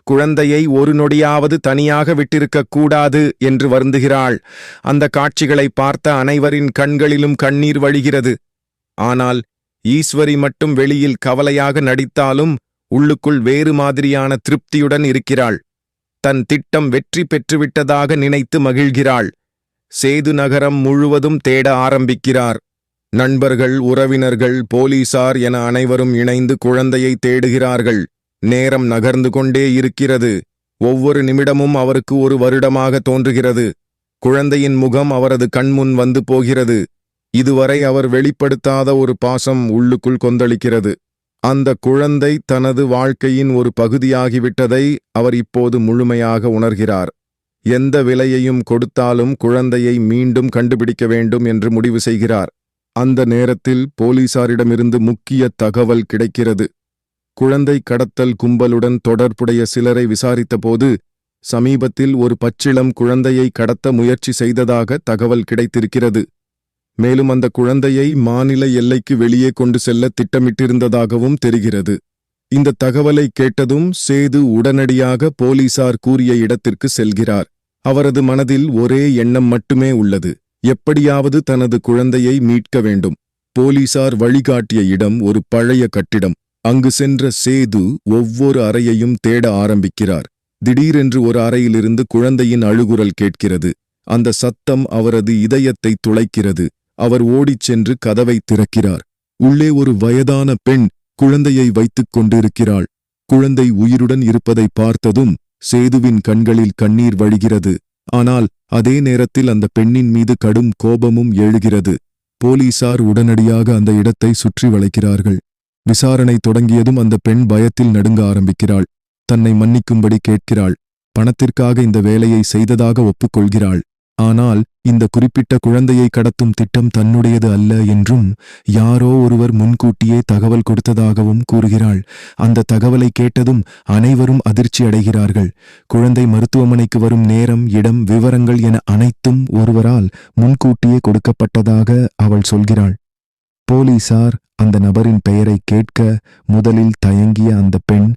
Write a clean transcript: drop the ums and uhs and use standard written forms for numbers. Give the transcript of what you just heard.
குழந்தையை ஒரு நொடியாவது தனியாக விட்டிருக்கக் கூடாது என்று வருந்துகிறாள். அந்த காட்சிகளை பார்த்த அனைவரின் கண்களிலும் கண்ணீர் வழிகிறது. ஆனால் ஈஸ்வரி மட்டும் வெளியில் கவலையாக நடித்தாலும் உள்ளுக்குள் வேறு மாதிரியான திருப்தியுடன் இருக்கிறாள். தன் திட்டம் வெற்றி பெற்றுவிட்டதாக நினைத்து மகிழ்கிறாள். சேது நகரம் முழுவதும் தேட ஆரம்பிக்கிறார். நண்பர்கள், உறவினர்கள், போலீசார் என அனைவரும் இணைந்து குழந்தையை தேடுகிறார்கள். நேரம் நகர்ந்து கொண்டே இருக்கிறது. ஒவ்வொரு நிமிடமும் அவருக்கு ஒரு வருடமாக தோன்றுகிறது. குழந்தையின் முகம் அவரது கண்முன் வந்து போகிறது. இதுவரை அவர் வெளிப்படுத்தாத ஒரு பாசம் உள்ளுக்குள் கொந்தளிக்கிறது. அந்த குழந்தை தனது வாழ்க்கையின் ஒரு பகுதியாகிவிட்டதை அவர் இப்போது முழுமையாக உணர்கிறார். எந்த விலையையும் கொடுத்தாலும் குழந்தையை மீண்டும் கண்டுபிடிக்க வேண்டும் என்று முடிவு செய்கிறார். அந்த நேரத்தில் போலீசாரிடமிருந்து முக்கிய தகவல் கிடைக்கிறது. குழந்தை கடத்தல் கும்பலுடன் தொடர்புடைய சிலரை விசாரித்தபோது சமீபத்தில் ஒரு பச்சிளம் குழந்தையை கடத்த முயற்சி செய்ததாக தகவல் கிடைத்திருக்கிறது. மேலும் அந்த குழந்தையை மாநில எல்லைக்கு வெளியே கொண்டு செல்ல திட்டமிட்டிருந்ததாகவும் தெரிகிறது. இந்த தகவலை கேட்டதும் சேது உடனடியாக போலீசார் கூறிய இடத்திற்கு செல்கிறார். அவரது மனதில் ஒரே எண்ணம் மட்டுமே உள்ளது: எப்படியாவது தனது குழந்தையை மீட்க வேண்டும். போலீசார் வழிகாட்டிய இடம் ஒரு பழைய கட்டிடம். அங்கு சென்ற சேது ஒவ்வொரு அறையையும் தேட ஆரம்பிக்கிறார். திடீரென்று ஒரு அறையிலிருந்து குழந்தையின் அழுகுரல் கேட்கிறது. அந்த சத்தம் அவரது இதயத்தை துளைக்கிறது. அவர் ஓடிச் சென்று கதவை திறக்கிறார். உள்ளே ஒரு வயதான பெண் குழந்தையை வைத்துக் கொண்டிருக்கிறாள். குழந்தை உயிருடன் இருப்பதை பார்த்ததும் சேதுவின் கண்களில் கண்ணீர் வழிகிறது. ஆனால் அதே நேரத்தில் அந்த பெண்ணின் மீது கடும் கோபமும் எழுகிறது. போலீசார் உடனடியாக அந்த இடத்தை சுற்றி வளைக்கிறார்கள். விசாரணை தொடங்கியதும் அந்த பெண் பயத்தில் நடுங்க ஆரம்பிக்கிறாள். தன்னை மன்னிக்கும்படி கேட்கிறாள். பணத்திற்காக இந்த வேலையை செய்ததாக ஒப்புக்கொள்கிறாள். ஆனால் இந்த குறிப்பிட்ட குழந்தையை கடத்தும் திட்டம் தன்னுடையது அல்ல என்றும் யாரோ ஒருவர் முன்கூட்டியே தகவல் கொடுத்ததாகவும் கூறுகிறாள். அந்த தகவலை கேட்டதும் அனைவரும் அதிர்ச்சி அடைகிறார்கள். குழந்தை மருத்துவமனைக்கு வரும் நேரம், இடம், விவரங்கள் என அனைத்தும் ஒருவரால் முன்கூட்டியே கொடுக்கப்பட்டதாக அவள் சொல்கிறாள். போலீசார் அந்த நபரின் பெயரை கேட்க முதலில் தயங்கிய அந்த பெண்